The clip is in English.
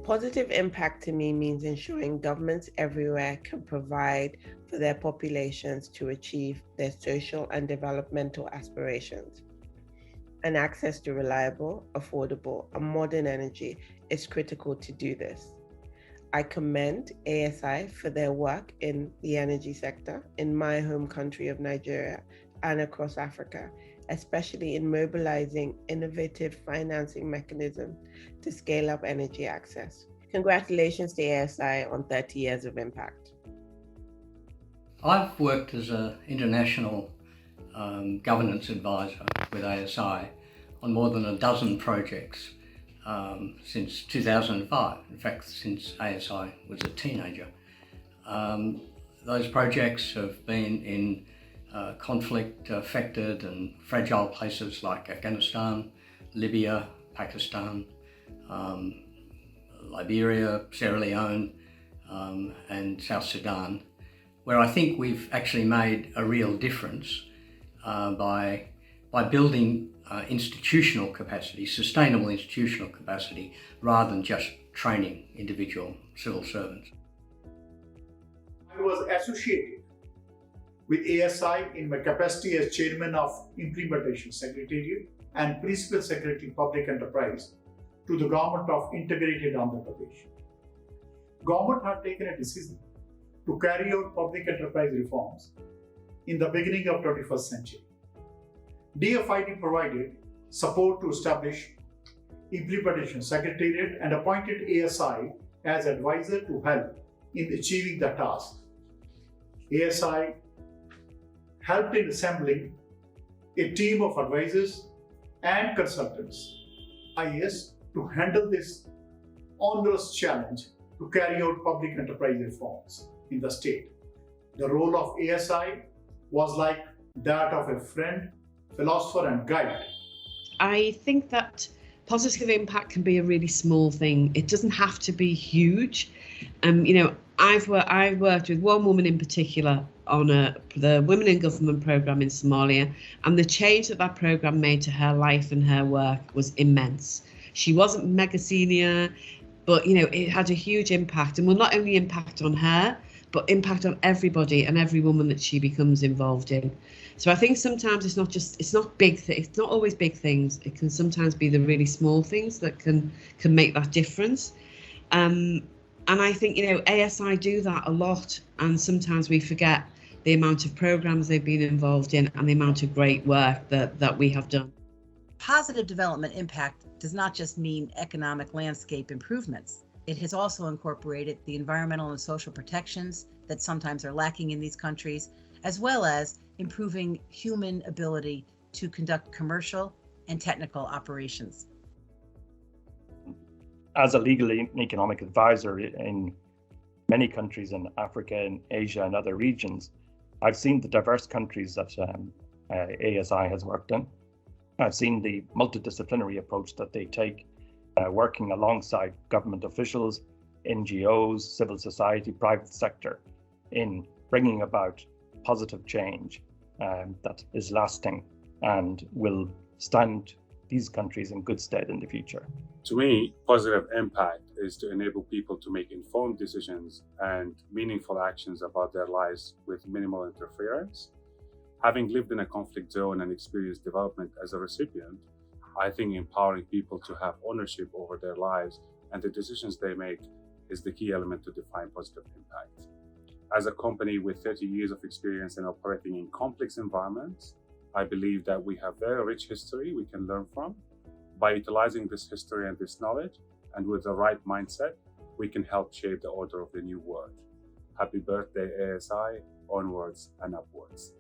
Positive impact to me means ensuring governments everywhere can provide for their populations to achieve their social and developmental aspirations. And access to reliable, affordable, and modern energy is critical to do this. I commend ASI for their work in the energy sector in my home country of Nigeria and across Africa, especially in mobilizing innovative financing mechanisms to scale up energy access. Congratulations to ASI on 30 years of impact. I've worked as an international governance advisor with ASI on more than a dozen projects since 2005, in fact since ASI was a teenager. Those projects have been in conflict affected and fragile places like Afghanistan, Libya, Pakistan, Liberia, Sierra Leone and South Sudan, where I think we've actually made a real difference by building institutional capacity, sustainable institutional capacity, rather than just training individual civil servants. I was associated with ASI in my capacity as Chairman of Implementation Secretariat and Principal Secretary Public Enterprise to the Government of Integrated Andhra Pradesh. Government had taken a decision to carry out public enterprise reforms in the beginning of 21st century. DFID provided support to establish Implementation Secretariat and appointed ASI as advisor to help in achieving the task. ASI helped in assembling a team of advisors and consultants, IAS, to handle this onerous challenge to carry out public enterprise reforms in the state. The role of ASI was like that of a friend, philosopher, and guide. I think that positive impact can be a really small thing. It doesn't have to be huge. I've worked with one woman in particular on the Women in Government program in Somalia, and the change that program made to her life and her work was immense. She wasn't mega senior, but it had a huge impact, and will not only impact on her, but impact on everybody and every woman that she becomes involved in. So I think sometimes it's not always big things. It can sometimes be the really small things that can make that difference. And I think, ASI do that a lot, and sometimes we forget the amount of programs they've been involved in and the amount of great work that we have done. Positive development impact does not just mean economic landscape improvements. It has also incorporated the environmental and social protections that sometimes are lacking in these countries, as well as improving human ability to conduct commercial and technical operations. As a legal and economic advisor in many countries in Africa and Asia and other regions, I've seen the diverse countries that ASI has worked in. I've seen the multidisciplinary approach that they take, working alongside government officials, NGOs, civil society, private sector, in bringing about positive change that is lasting and will stand these countries in good stead in the future. To me, positive impact is to enable people to make informed decisions and meaningful actions about their lives with minimal interference. Having lived in a conflict zone and experienced development as a recipient, I think empowering people to have ownership over their lives and the decisions they make is the key element to define positive impact. As a company with 30 years of experience in operating in complex environments, I believe that we have very rich history we can learn from. By utilizing this history and this knowledge, and with the right mindset, we can help shape the order of the new world. Happy birthday, ASI, onwards and upwards.